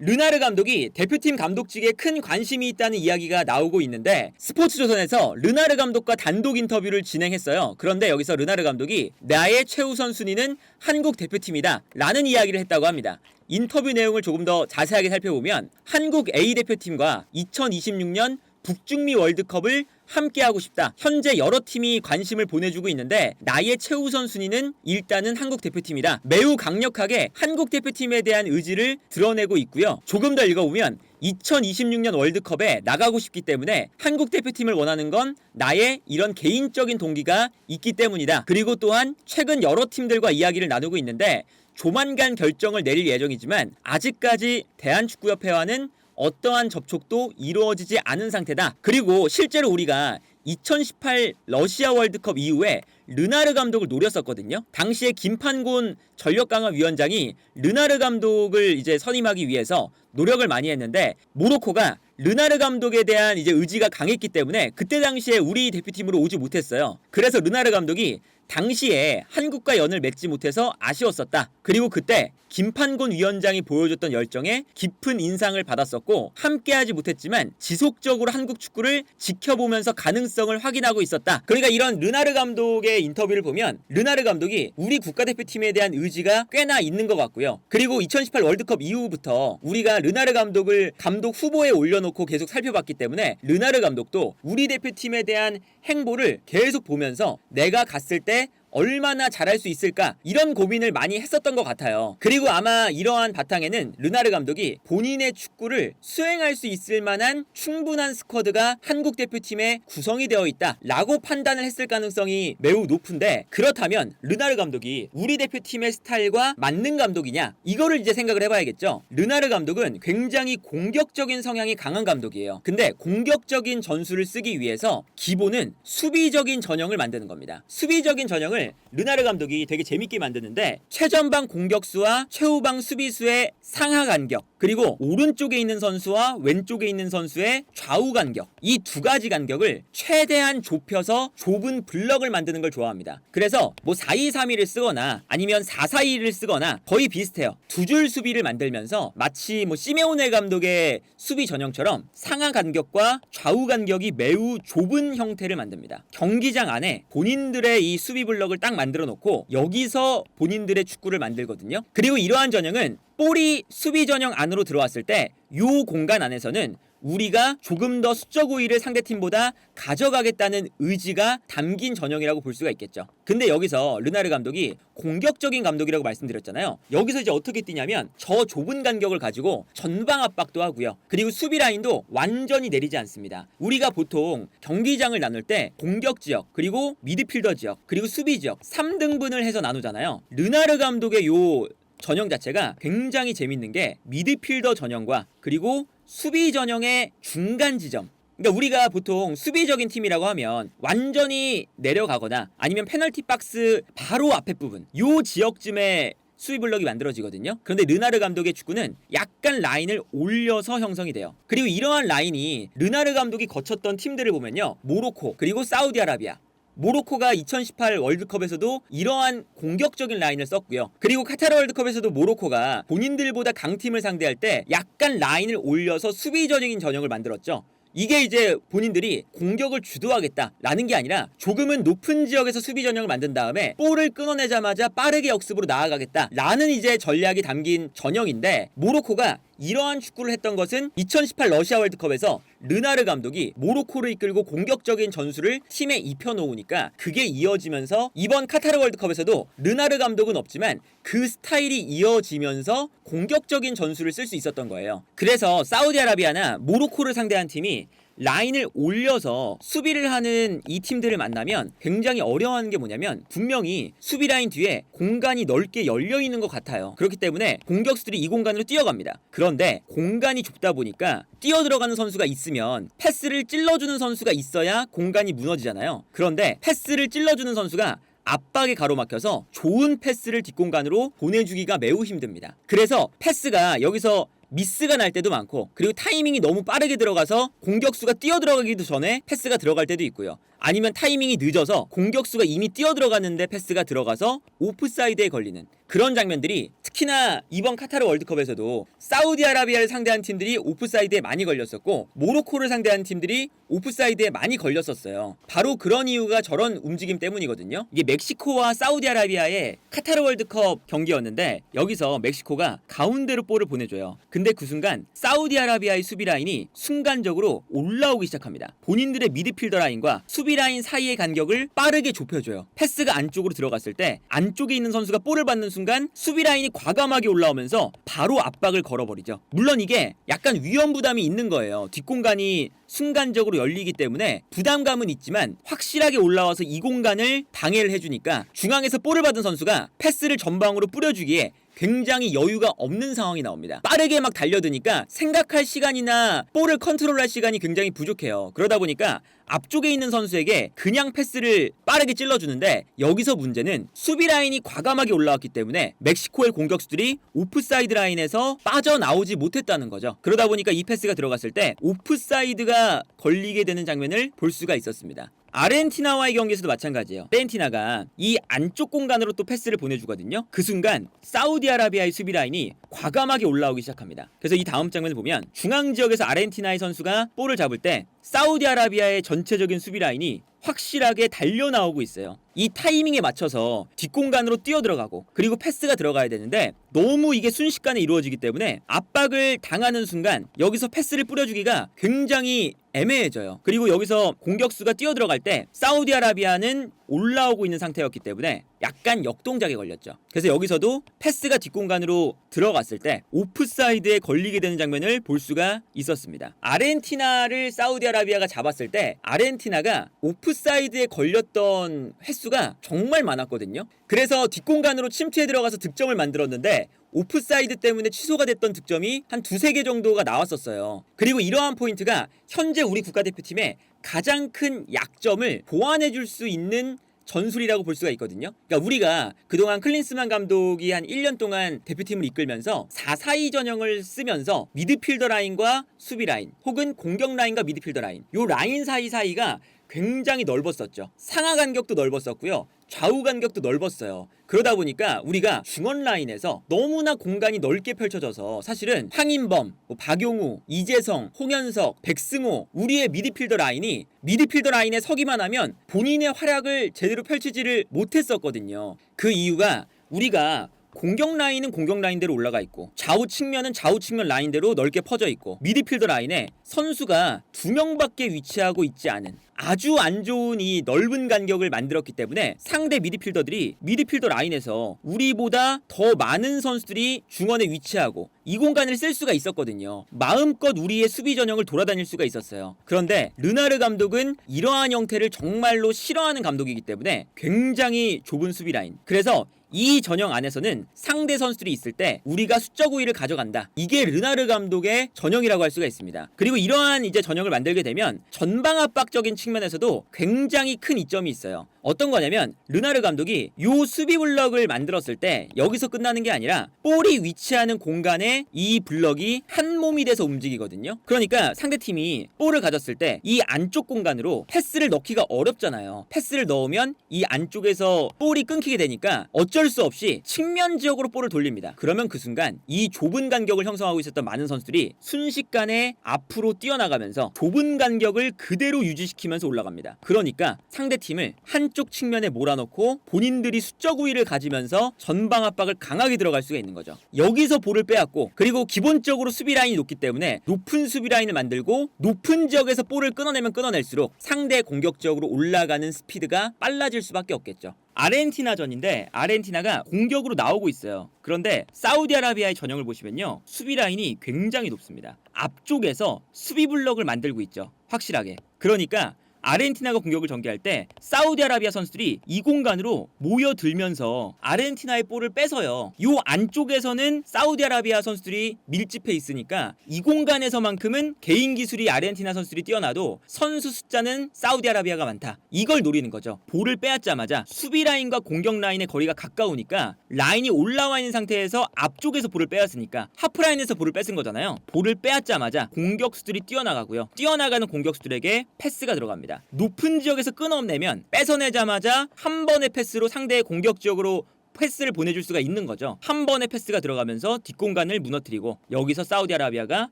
르나르 감독이 대표팀 감독직에 큰 관심이 있다는 이야기가 나오고 있는데 스포츠조선에서 르나르 감독과 단독 인터뷰를 진행했어요. 그런데 여기서 르나르 감독이 나의 최우선 순위는 한국 대표팀이다 라는 이야기를 했다고 합니다. 인터뷰 내용을 조금 더 자세하게 살펴보면 한국 A대표팀과 2026년 북중미 월드컵을 함께하고 싶다. 현재 여러 팀이 관심을 보내주고 있는데 나의 최우선 순위는 일단은 한국 대표팀이다. 매우 강력하게 한국 대표팀에 대한 의지를 드러내고 있고요. 조금 더 읽어보면 2026년 월드컵에 나가고 싶기 때문에 한국 대표팀을 원하는 건 나의 이런 개인적인 동기가 있기 때문이다. 그리고 또한 최근 여러 팀들과 이야기를 나누고 있는데 조만간 결정을 내릴 예정이지만 아직까지 대한축구협회와는 어떠한 접촉도 이루어지지 않은 상태다. 그리고 실제로 우리가 2018 러시아 월드컵 이후에 르나르 감독을 노렸었거든요. 당시에 김판곤 전력강화위원장이 르나르 감독을 이제 선임하기 위해서 노력을 많이 했는데 모로코가 르나르 감독에 대한 이제 의지가 강했기 때문에 그때 당시에 우리 대표팀으로 오지 못했어요. 그래서 르나르 감독이 당시에 한국과 연을 맺지 못해서 아쉬웠었다. 그리고 그때 김판곤 위원장이 보여줬던 열정에 깊은 인상을 받았었고 함께하지 못했지만 지속적으로 한국 축구를 지켜보면서 가능성을 확인하고 있었다. 그러니까 이런 르나르 감독의 인터뷰를 보면 르나르 감독이 우리 국가대표팀에 대한 의지가 꽤나 있는 것 같고요. 그리고 2018 월드컵 이후부터 우리가 르나르 감독을 감독 후보에 올려놓고 계속 살펴봤기 때문에 르나르 감독도 우리 대표팀에 대한 행보를 계속 보면서 내가 갔을 때 얼마나 잘할 수 있을까 이런 고민을 많이 했었던 것 같아요. 그리고 아마 이러한 바탕에는 르나르 감독이 본인의 축구를 수행할 수 있을 만한 충분한 스쿼드가 한국 대표팀에 구성이 되어 있다 라고 판단을 했을 가능성이 매우 높은데 그렇다면 르나르 감독이 우리 대표팀의 스타일과 맞는 감독이냐 이거를 이제 생각을 해봐야겠죠. 르나르 감독은 굉장히 공격적인 성향이 강한 감독이에요. 근데 공격적인 전술을 쓰기 위해서 기본은 수비적인 전형을 만드는 겁니다. 수비적인 전형을 르나르 감독이 되게 재밌게 만드는데 최전방 공격수와 최후방 수비수의 상하 간격 그리고 오른쪽에 있는 선수와 왼쪽에 있는 선수의 좌우 간격 이 두 가지 간격을 최대한 좁혀서 좁은 블럭을 만드는 걸 좋아합니다. 그래서 뭐 4-2-3-1을 쓰거나 아니면 4-4-2를 쓰거나 거의 비슷해요. 두 줄 수비를 만들면서 마치 뭐 시메오네 감독의 수비 전형처럼 상하 간격과 좌우 간격이 매우 좁은 형태를 만듭니다. 경기장 안에 본인들의 이 수비 블럭을 딱 만들어 놓고 여기서 본인들의 축구를 만들거든요. 그리고 이러한 전형은 볼이 수비 전형 안으로 들어왔을 때 이 공간 안에서는 우리가 조금 더 수적 우위를 상대팀보다 가져가겠다는 의지가 담긴 전형이라고 볼 수가 있겠죠. 근데 여기서 르나르 감독이 공격적인 감독이라고 말씀드렸잖아요. 여기서 이제 어떻게 뛰냐면 저 좁은 간격을 가지고 전방 압박도 하고요. 그리고 수비 라인도 완전히 내리지 않습니다. 우리가 보통 경기장을 나눌 때 공격 지역, 그리고 미드필더 지역, 그리고 수비 지역 3등분을 해서 나누잖아요. 르나르 감독의 요 전형 자체가 굉장히 재밌는 게 미드필더 전형과 그리고 수비 전형의 중간 지점 그러니까 우리가 보통 수비적인 팀이라고 하면 완전히 내려가거나 아니면 페널티 박스 바로 앞에 부분 요 지역쯤에 수비 블럭이 만들어지거든요. 그런데 르나르 감독의 축구는 약간 라인을 올려서 형성이 돼요. 그리고 이러한 라인이 르나르 감독이 거쳤던 팀들을 보면요. 모로코 그리고 사우디아라비아 모로코가 2018 월드컵에서도 이러한 공격적인 라인을 썼고요. 그리고 카타르 월드컵에서도 모로코가 본인들보다 강팀을 상대할 때 약간 라인을 올려서 수비적인 전형을 만들었죠. 이게 이제 본인들이 공격을 주도하겠다라는 게 아니라 조금은 높은 지역에서 수비 전형을 만든 다음에 볼을 끊어내자마자 빠르게 역습으로 나아가겠다라는 이제 전략이 담긴 전형인데 모로코가 이러한 축구를 했던 것은 2018 러시아 월드컵에서 르나르 감독이 모로코를 이끌고 공격적인 전술을 팀에 입혀놓으니까 그게 이어지면서 이번 카타르 월드컵에서도 르나르 감독은 없지만 그 스타일이 이어지면서 공격적인 전술을 쓸 수 있었던 거예요. 그래서 사우디아라비아나 모로코를 상대한 팀이 라인을 올려서 수비를 하는 이 팀들을 만나면 굉장히 어려워하는 게 뭐냐면 분명히 수비 라인 뒤에 공간이 넓게 열려있는 것 같아요. 그렇기 때문에 공격수들이 이 공간으로 뛰어갑니다. 그런데 공간이 좁다 보니까 뛰어들어가는 선수가 있으면 패스를 찔러주는 선수가 있어야 공간이 무너지잖아요. 그런데 패스를 찔러주는 선수가 압박에 가로막혀서 좋은 패스를 뒷공간으로 보내주기가 매우 힘듭니다. 그래서 패스가 여기서 미스가 날 때도 많고 그리고 타이밍이 너무 빠르게 들어가서 공격수가 뛰어들어가기도 전에 패스가 들어갈 때도 있고요. 아니면 타이밍이 늦어서 공격수가 이미 뛰어들어갔는데 패스가 들어가서 오프사이드에 걸리는 그런 장면들이 특히나 이번 카타르 월드컵에서도 사우디아라비아를 상대한 팀들이 오프사이드에 많이 걸렸었고 모로코를 상대한 팀들이 오프사이드에 많이 걸렸었어요. 바로 그런 이유가 저런 움직임 때문이거든요. 이게 멕시코와 사우디아라비아의 카타르 월드컵 경기였는데 여기서 멕시코가 가운데로 볼을 보내줘요. 근데 그 순간 사우디아라비아의 수비 라인이 순간적으로 올라오기 시작합니다. 본인들의 미드필더 라인과 수비 라인 사이의 간격을 빠르게 좁혀줘요. 패스가 안쪽으로 들어갔을 때 안쪽에 있는 선수가 볼을 받는 순간 수비 라인이 과감하게 올라오면서 바로 압박을 걸어버리죠. 물론 이게 약간 위험 부담이 있는 거예요. 뒷공간이 순간적으로 열리기 때문에 부담감은 있지만 확실하게 올라와서 이 공간을 방해를 해주니까 중앙에서 볼을 받은 선수가 패스를 전방으로 뿌려주기에 굉장히 여유가 없는 상황이 나옵니다. 빠르게 막 달려드니까 생각할 시간이나 볼을 컨트롤할 시간이 굉장히 부족해요. 그러다 보니까 앞쪽에 있는 선수에게 그냥 패스를 빠르게 찔러주는데 여기서 문제는 수비 라인이 과감하게 올라왔기 때문에 멕시코의 공격수들이 오프사이드 라인에서 빠져나오지 못했다는 거죠. 그러다 보니까 이 패스가 들어갔을 때 오프사이드가 걸리게 되는 장면을 볼 수가 있었습니다. 아르헨티나와의 경기에서도 마찬가지예요. 아르헨티나가 이 안쪽 공간으로 또 패스를 보내주거든요. 그 순간 사우디아라비아의 수비 라인이 과감하게 올라오기 시작합니다. 그래서 이 다음 장면을 보면 중앙 지역에서 아르헨티나의 선수가 볼을 잡을 때 사우디아라비아의 전체적인 수비 라인이 확실하게 달려나오고 있어요. 이 타이밍에 맞춰서 뒷공간으로 뛰어들어가고 그리고 패스가 들어가야 되는데 너무 이게 순식간에 이루어지기 때문에 압박을 당하는 순간 여기서 패스를 뿌려주기가 굉장히 애매해져요. 그리고 여기서 공격수가 뛰어들어갈 때 사우디아라비아는 올라오고 있는 상태였기 때문에 약간 역동작에 걸렸죠. 그래서 여기서도 패스가 뒷공간으로 들어갔을 때 오프사이드에 걸리게 되는 장면을 볼 수가 있었습니다. 아르헨티나를 사우디아라비아가 잡았을 때 아르헨티나가 오프사이드에 걸렸던 횟수가 정말 많았거든요. 그래서 뒷공간으로 침투해 들어가서 득점을 만들었는데 오프사이드 때문에 취소가 됐던 득점이 한 두세 개 정도가 나왔었어요. 그리고 이러한 포인트가 현재 우리 국가대표팀의 가장 큰 약점을 보완해줄 수 있는 전술이라고 볼 수가 있거든요. 그러니까 우리가 그동안 클린스만 감독이 한 1년 동안 대표팀을 이끌면서 4-4-2 전형을 쓰면서 미드필더 라인과 수비 라인 혹은 공격 라인과 미드필더 라인 요 라인 사이가 굉장히 넓었었죠. 상하 간격도 넓었었고요. 좌우 간격도 넓었어요. 그러다 보니까 우리가 중원 라인에서 너무나 공간이 넓게 펼쳐져서 사실은 황인범, 박용우, 이재성, 홍현석, 백승호 우리의 미드필더 라인이 미드필더 라인에 서기만 하면 본인의 활약을 제대로 펼치지를 못했었거든요. 그 이유가 우리가 공격 라인은 공격 라인대로 올라가 있고 좌우 측면은 좌우 측면 라인대로 넓게 퍼져 있고 미드필더 라인에 선수가 2명밖에 위치하고 있지 않은 아주 안 좋은 이 넓은 간격을 만들었기 때문에 상대 미드필더들이 미드필더 라인에서 우리보다 더 많은 선수들이 중원에 위치하고 이 공간을 쓸 수가 있었거든요. 마음껏 우리의 수비 전형을 돌아다닐 수가 있었어요. 그런데 르나르 감독은 이러한 형태를 정말로 싫어하는 감독이기 때문에 굉장히 좁은 수비 라인, 그래서 이 전형 안에서는 상대 선수들이 있을 때 우리가 수적 우위를 가져간다. 이게 르나르 감독의 전형이라고 할 수가 있습니다. 그리고 이러한 이제 전형을 만들게 되면 전방 압박적인 측면에서도 굉장히 큰 이점이 있어요. 어떤 거냐면 르나르 감독이 요 수비 블럭을 만들었을 때 여기서 끝나는 게 아니라 볼이 위치하는 공간에 이 블럭이 한 몸이 돼서 움직이거든요. 그러니까 상대팀이 볼을 가졌을 때 이 안쪽 공간으로 패스를 넣기가 어렵잖아요. 패스를 넣으면 이 안쪽에서 볼이 끊기게 되니까 어쩔 수 없이 측면 지역으로 볼을 돌립니다. 그러면 그 순간 이 좁은 간격을 형성하고 있었던 많은 선수들이 순식간에 앞으로 뛰어나가면서 좁은 간격을 그대로 유지시키면서 올라갑니다. 그러니까 상대팀을 한쪽 측면에 몰아넣고 본인들이 수적 우위를 가지면서 전방 압박을 강하게 들어갈 수가 있는 거죠. 여기서 볼을 빼앗고 그리고 기본적으로 수비 라인이 높기 때문에 높은 수비 라인을 만들고 높은 지역에서 볼을 끊어내면 끊어낼수록 상대 공격 지역으로 올라가는 스피드가 빨라질 수밖에 없겠죠. 아르헨티나전인데 아르헨티나가 공격으로 나오고 있어요. 그런데 사우디아라비아의 전형을 보시면요, 수비 라인이 굉장히 높습니다. 앞쪽에서 수비 블럭을 만들고 있죠, 확실하게. 그러니까 아르헨티나가 공격을 전개할 때 사우디아라비아 선수들이 이 공간으로 모여들면서 아르헨티나의 볼을 뺏어요. 이 안쪽에서는 사우디아라비아 선수들이 밀집해 있으니까 이 공간에서만큼은 개인 기술이 아르헨티나 선수들이 뛰어나도 선수 숫자는 사우디아라비아가 많다. 이걸 노리는 거죠. 볼을 빼앗자마자 수비 라인과 공격 라인의 거리가 가까우니까 라인이 올라와 있는 상태에서 앞쪽에서 볼을 빼앗으니까 하프라인에서 볼을 뺏은 거잖아요. 볼을 빼앗자마자 공격수들이 뛰어나가고요. 뛰어나가는 공격수들에게 패스가 들어갑니다. 있습니다. 높은 지역에서 끊어내면 뺏어내자마자 한 번의 패스로 상대의 공격 지역으로 패스를 보내줄 수가 있는 거죠. 한 번의 패스가 들어가면서 뒷공간을 무너뜨리고 여기서 사우디아라비아가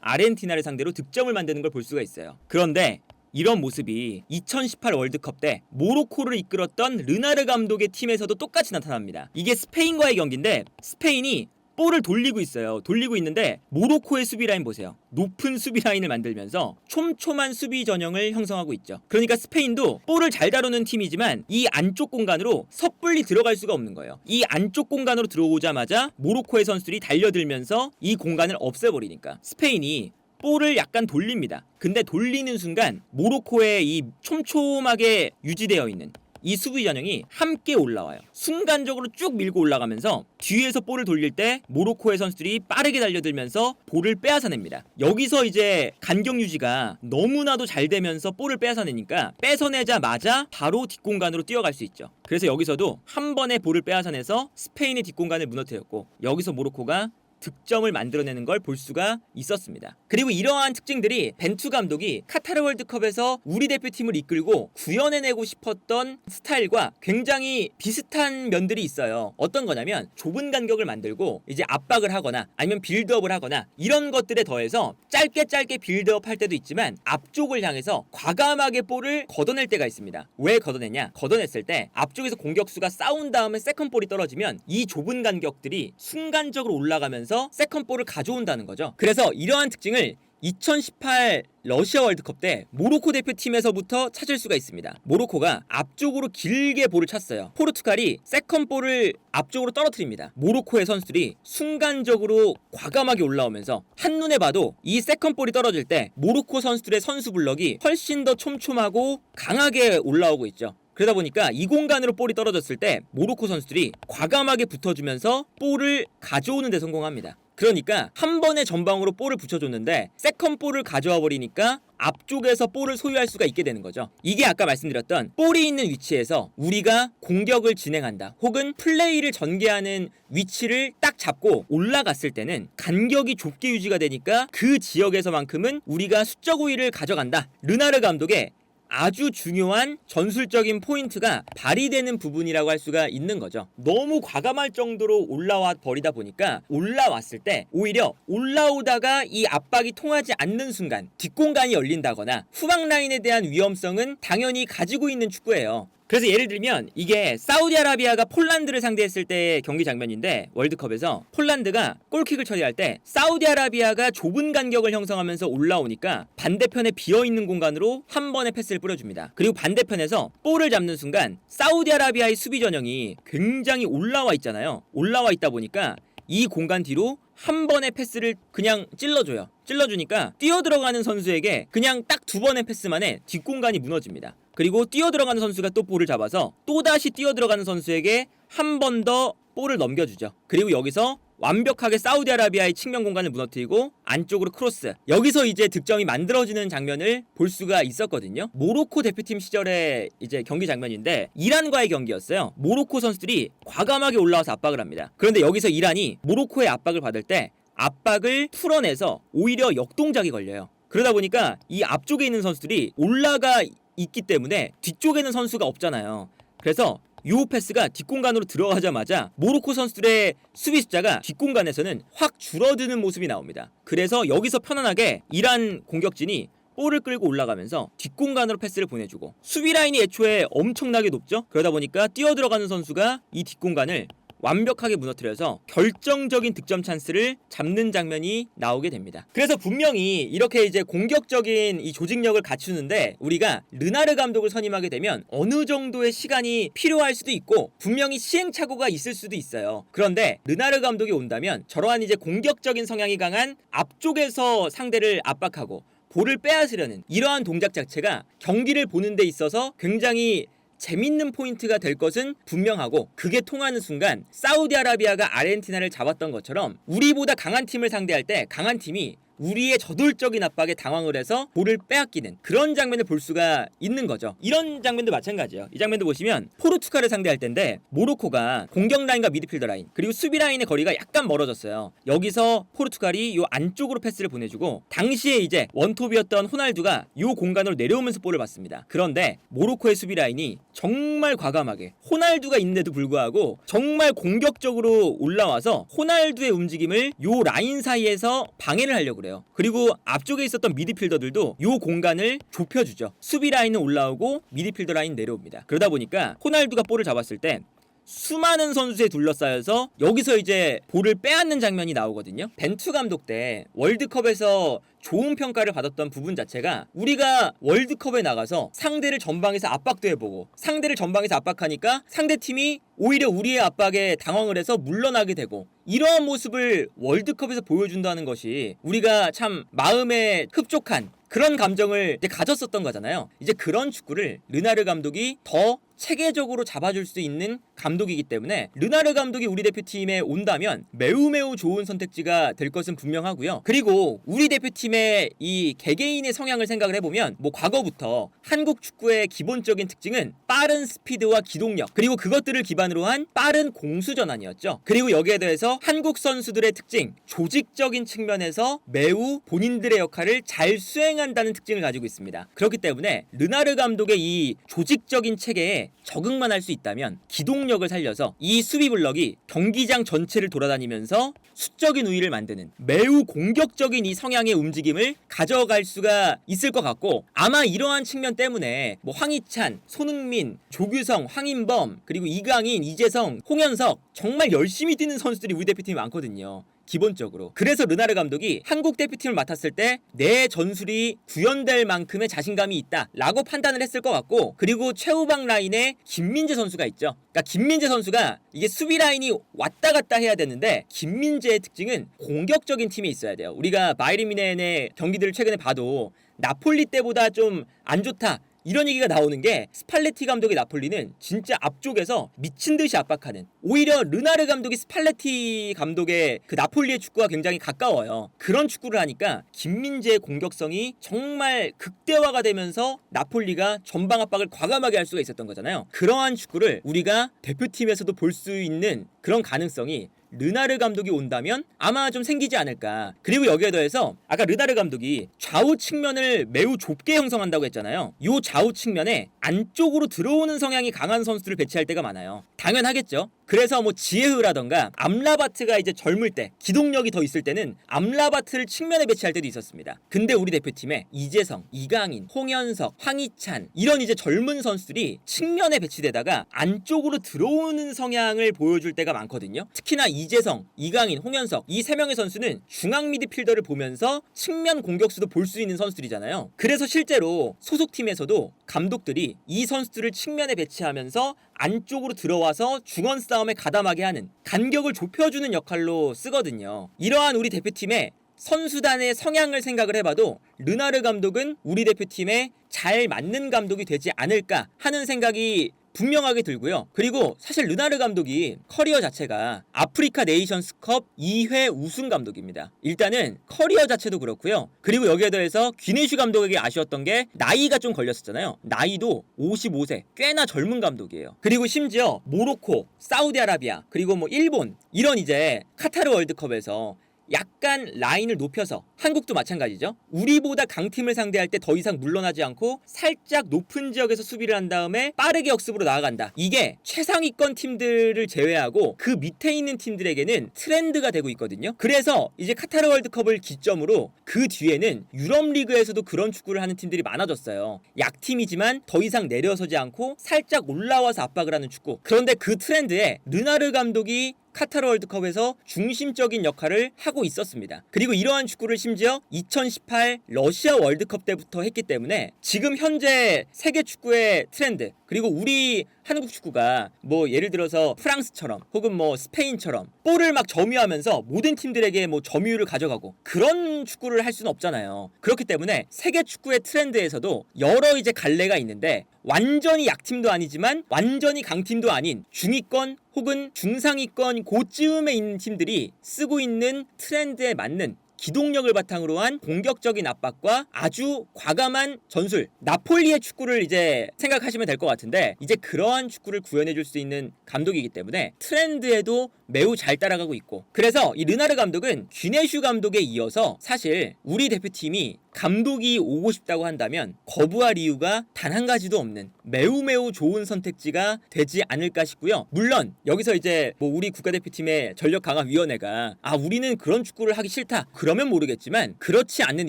아르헨티나를 상대로 득점을 만드는 걸 볼 수가 있어요. 그런데 이런 모습이 2018 월드컵 때 모로코를 이끌었던 르나르 감독의 팀에서도 똑같이 나타납니다. 이게 스페인과의 경기인데 스페인이 볼을 돌리고 있어요. 돌리고 있는데 모로코의 수비 라인 보세요. 높은 수비 라인을 만들면서 촘촘한 수비 전형을 형성하고 있죠. 그러니까 스페인도 볼을 잘 다루는 팀이지만 이 안쪽 공간으로 섣불리 들어갈 수가 없는 거예요. 이 안쪽 공간으로 들어오자마자 모로코의 선수들이 달려들면서 이 공간을 없애버리니까 스페인이 볼을 약간 돌립니다. 근데 돌리는 순간 모로코의 이 촘촘하게 유지되어 있는 이 수비 전형이 함께 올라와요. 순간적으로 쭉 밀고 올라가면서 뒤에서 볼을 돌릴 때 모로코의 선수들이 빠르게 달려들면서 볼을 빼앗아냅니다. 여기서 이제 간격 유지가 너무나도 잘 되면서 볼을 빼앗아내니까 뺏어내자마자 바로 뒷공간으로 뛰어갈 수 있죠. 그래서 여기서도 한 번에 볼을 빼앗아내서 스페인의 뒷공간을 무너뜨렸고 여기서 모로코가 득점을 만들어내는 걸 볼 수가 있었습니다. 그리고 이러한 특징들이 벤투 감독이 카타르 월드컵에서 우리 대표팀을 이끌고 구현해내고 싶었던 스타일과 굉장히 비슷한 면들이 있어요. 어떤 거냐면 좁은 간격을 만들고 이제 압박을 하거나 아니면 빌드업을 하거나 이런 것들에 더해서 짧게 빌드업 할 때도 있지만 앞쪽을 향해서 과감하게 볼을 걷어낼 때가 있습니다. 왜 걷어내냐? 걷어냈을 때 앞쪽에서 공격수가 싸운 다음에 세컨볼이 떨어지면 이 좁은 간격들이 순간적으로 올라가면서 세컨볼을 가져온다는 거죠. 그래서 이러한 특징을 2018 러시아 월드컵 때 모로코 대표팀에서부터 찾을 수가 있습니다. 모로코가 앞쪽으로 길게 볼을 찼어요. 포르투갈이 세컨볼을 앞쪽으로 떨어뜨립니다. 모로코의 선수들이 순간적으로 과감하게 올라오면서 한눈에 봐도 이 세컨볼이 떨어질 때 모로코 선수들의 선수 블럭이 훨씬 더 촘촘하고 강하게 올라오고 있죠. 그러다 보니까 이 공간으로 볼이 떨어졌을 때 모로코 선수들이 과감하게 붙어주면서 볼을 가져오는 데 성공합니다. 그러니까 한 번에 전방으로 볼을 붙여줬는데 세컨볼을 가져와 버리니까 앞쪽에서 볼을 소유할 수가 있게 되는 거죠. 이게 아까 말씀드렸던 볼이 있는 위치에서 우리가 공격을 진행한다 혹은 플레이를 전개하는 위치를 딱 잡고 올라갔을 때는 간격이 좁게 유지가 되니까 그 지역에서만큼은 우리가 수적 우위를 가져간다. 르나르 감독의 아주 중요한 전술적인 포인트가 발휘되는 부분이라고 할 수가 있는 거죠. 너무 과감할 정도로 올라와 버리다 보니까 올라왔을 때 오히려 올라오다가 이 압박이 통하지 않는 순간 뒷공간이 열린다거나 후방 라인에 대한 위험성은 당연히 가지고 있는 축구예요. 그래서 예를 들면 이게 사우디아라비아가 폴란드를 상대했을 때의 경기 장면인데 월드컵에서 폴란드가 골킥을 처리할 때 사우디아라비아가 좁은 간격을 형성하면서 올라오니까 반대편에 비어있는 공간으로 한 번의 패스를 뿌려줍니다. 그리고 반대편에서 볼을 잡는 순간 사우디아라비아의 수비 전형이 굉장히 올라와 있잖아요. 올라와 있다 보니까 이 공간 뒤로 한 번의 패스를 그냥 찔러줘요. 찔러주니까 뛰어들어가는 선수에게 그냥 딱 두 번의 패스만에 뒷공간이 무너집니다. 그리고 뛰어들어가는 선수가 또 볼을 잡아서 또다시 뛰어들어가는 선수에게 한 번 더 볼을 넘겨주죠. 그리고 여기서 완벽하게 사우디아라비아의 측면 공간을 무너뜨리고 안쪽으로 크로스. 여기서 이제 득점이 만들어지는 장면을 볼 수가 있었거든요. 모로코 대표팀 시절의 이제 경기 장면인데 이란과의 경기였어요. 모로코 선수들이 과감하게 올라와서 압박을 합니다. 그런데 여기서 이란이 모로코의 압박을 받을 때 압박을 풀어내서 오히려 역동작이 걸려요. 그러다 보니까 이 앞쪽에 있는 선수들이 올라가 있기 때문에 뒤쪽에는 선수가 없잖아요. 그래서 요 패스가 뒷공간으로 들어가자마자 모로코 선수들의 수비 숫자가 뒷공간에서는 확 줄어드는 모습이 나옵니다. 그래서 여기서 편안하게 이란 공격진이 볼을 끌고 올라가면서 뒷공간으로 패스를 보내주고 수비 라인이 애초에 엄청나게 높죠. 그러다 보니까 뛰어들어가는 선수가 이 뒷공간을 완벽하게 무너뜨려서 결정적인 득점 찬스를 잡는 장면이 나오게 됩니다. 그래서 분명히 이렇게 이제 공격적인 이 조직력을 갖추는데 우리가 르나르 감독을 선임하게 되면 어느 정도의 시간이 필요할 수도 있고 분명히 시행착오가 있을 수도 있어요. 그런데 르나르 감독이 온다면 저러한 이제 공격적인 성향이 강한 앞쪽에서 상대를 압박하고 볼을 빼앗으려는 이러한 동작 자체가 경기를 보는 데 있어서 굉장히 재밌는 포인트가 될 것은 분명하고 그게 통하는 순간 사우디아라비아가 아르헨티나를 잡았던 것처럼 우리보다 강한 팀을 상대할 때 강한 팀이 우리의 저돌적인 압박에 당황을 해서 볼을 빼앗기는 그런 장면을 볼 수가 있는 거죠. 이런 장면도 마찬가지예요. 이 장면도 보시면 포르투갈을 상대할 때인데 모로코가 공격 라인과 미드필더 라인 그리고 수비 라인의 거리가 약간 멀어졌어요. 여기서 포르투갈이 요 안쪽으로 패스를 보내주고 당시에 이제 원톱이었던 호날두가 요 공간으로 내려오면서 볼을 받습니다. 그런데 모로코의 수비 라인이 정말 과감하게 호날두가 있는데도 불구하고 정말 공격적으로 올라와서 호날두의 움직임을 요 라인 사이에서 방해를 하려고 그래요. 그리고 앞쪽에 있었던 미드필더들도 요 공간을 좁혀주죠. 수비 라인은 올라오고 미드필더 라인 내려옵니다. 그러다 보니까 호날두가 볼을 잡았을 때 수많은 선수에 둘러싸여서 여기서 이제 볼을 빼앗는 장면이 나오거든요. 벤투 감독 때 월드컵에서 좋은 평가를 받았던 부분 자체가 우리가 월드컵에 나가서 상대를 전방에서 압박도 해보고 상대를 전방에서 압박하니까 상대팀이 오히려 우리의 압박에 당황을 해서 물러나게 되고 이러한 모습을 월드컵에서 보여준다는 것이 우리가 참 마음에 흡족한 그런 감정을 이제 가졌었던 거잖아요. 이제 그런 축구를 르나르 감독이 더 체계적으로 잡아줄 수 있는 감독이기 때문에 르나르 감독이 우리 대표팀에 온다면 매우 좋은 선택지가 될 것은 분명하고요. 그리고 우리 대표팀의 이 개개인의 성향을 생각을 해보면 뭐 과거부터 한국 축구의 기본적인 특징은 빠른 스피드와 기동력 그리고 그것들을 기반으로 한 빠른 공수전환이었죠. 그리고 여기에 대해서 한국 선수들의 특징 조직적인 측면에서 매우 본인들의 역할을 잘 수행한다는 특징을 가지고 있습니다. 그렇기 때문에 르나르 감독의 이 조직적인 체계에 적응만 할 수 있다면 기동력을 살려서 이 수비 블럭이 경기장 전체를 돌아다니면서 수적인 우위를 만드는 매우 공격적인 이 성향의 움직임을 가져갈 수가 있을 것 같고 아마 이러한 측면 때문에 뭐 황희찬, 손흥민, 조규성, 황인범 그리고 이강인, 이재성, 홍현석 정말 열심히 뛰는 선수들이 우리 대표팀이 많거든요. 기본적으로. 그래서 르나르 감독이 한국 대표팀을 맡았을 때 내 전술이 구현될 만큼의 자신감이 있다 라고 판단을 했을 것 같고 그리고 최후방 라인에 김민재 선수가 있죠. 그러니까 김민재 선수가 이게 수비 라인이 왔다 갔다 해야 되는데 김민재의 특징은 공격적인 팀에 있어야 돼요. 우리가 바이에른 뮌헨의 경기들을 최근에 봐도 나폴리 때보다 좀 안 좋다 이런 얘기가 나오는 게 스팔레티 감독의 나폴리는 진짜 앞쪽에서 미친 듯이 압박하는 오히려 르나르 감독이 스팔레티 감독의 그 나폴리의 축구가 굉장히 가까워요. 그런 축구를 하니까 김민재의 공격성이 정말 극대화가 되면서 나폴리가 전방 압박을 과감하게 할 수가 있었던 거잖아요. 그러한 축구를 우리가 대표팀에서도 볼 수 있는 그런 가능성이 르나르 감독이 온다면 아마 좀 생기지 않을까. 그리고 여기에 더해서 아까 르나르 감독이 좌우 측면을 매우 좁게 형성한다고 했잖아요. 요 좌우 측면에 안쪽으로 들어오는 성향이 강한 선수들을 배치할 때가 많아요. 당연하겠죠. 그래서 뭐 지에흐라던가 암라바트가 이제 젊을 때 기동력이 더 있을 때는 암라바트를 측면에 배치할 때도 있었습니다. 근데 우리 대표팀에 이재성, 이강인, 홍현석, 황희찬 이런 이제 젊은 선수들이 측면에 배치되다가 안쪽으로 들어오는 성향을 보여줄 때가 많거든요. 특히나 이재성, 이강인, 홍현석 이 세 명의 선수는 중앙 미드필더를 보면서 측면 공격수도 볼 수 있는 선수들이잖아요. 그래서 실제로 소속팀에서도 감독들이 이 선수들을 측면에 배치하면서 안쪽으로 들어와서 중원 싸움에 가담하게 하는 간격을 좁혀주는 역할로 쓰거든요. 이러한 우리 대표팀의 선수단의 성향을 생각을 해봐도 르나르 감독은 우리 대표팀에 잘 맞는 감독이 되지 않을까 하는 생각이 분명하게 들고요. 그리고 사실 르나르 감독이 커리어 자체가 아프리카 네이션스컵 2회 우승 감독입니다. 일단은 커리어 자체도 그렇고요. 그리고 여기에 더해서 귀네슈 감독에게 아쉬웠던 게 나이가 좀 걸렸었잖아요. 나이도 55세 꽤나 젊은 감독이에요. 그리고 심지어 모로코, 사우디아라비아 그리고 뭐 일본 이런 이제 카타르 월드컵에서 약간 라인을 높여서 한국도 마찬가지죠. 우리보다 강팀을 상대할 때 더 이상 물러나지 않고 살짝 높은 지역에서 수비를 한 다음에 빠르게 역습으로 나아간다. 이게 최상위권 팀들을 제외하고 그 밑에 있는 팀들에게는 트렌드가 되고 있거든요. 그래서 이제 카타르 월드컵을 기점으로 그 뒤에는 유럽 리그에서도 그런 축구를 하는 팀들이 많아졌어요. 약팀이지만 더 이상 내려서지 않고 살짝 올라와서 압박을 하는 축구. 그런데 그 트렌드에 르나르 감독이 카타르 월드컵에서 중심적인 역할을 하고 있었습니다. 그리고 이러한 축구를 심지어 2018 러시아 월드컵 때부터 했기 때문에 지금 현재 세계 축구의 트렌드 그리고 우리 한국 축구가 뭐 예를 들어서 프랑스처럼 혹은 뭐 스페인처럼 볼을 막 점유하면서 모든 팀들에게 뭐 점유율을 가져가고 그런 축구를 할 수는 없잖아요. 그렇기 때문에 세계 축구의 트렌드에서도 여러 이제 갈래가 있는데 완전히 약팀도 아니지만 완전히 강팀도 아닌 중위권 혹은 중상위권 고쯤에 있는 팀들이 쓰고 있는 트렌드에 맞는 기동력을 바탕으로 한 공격적인 압박과 아주 과감한 전술, 나폴리의 축구를 이제 생각하시면 될 것 같은데, 이제 그러한 축구를 구현해줄 수 있는 감독이기 때문에 트렌드에도 매우 잘 따라가고 있고, 그래서 이 르나르 감독은 귀네슈 감독에 이어서 사실 우리 대표팀이 감독이 오고 싶다고 한다면 거부할 이유가 단 한 가지도 없는 매우 좋은 선택지가 되지 않을까 싶고요. 물론 여기서 이제 뭐 우리 국가대표팀의 전력강화위원회가 우리는 그런 축구를 하기 싫다 그러면 모르겠지만, 그렇지 않는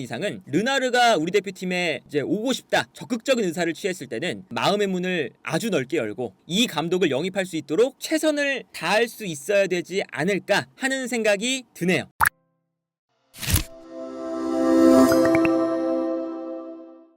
이상은 르나르가 우리 대표팀에 이제 오고 싶다 적극적인 의사를 취했을 때는 마음의 문을 아주 넓게 열고 이 감독을 영입할 수 있도록 최선을 다할 수 있어야 되지 않을까 하는 생각이 드네요.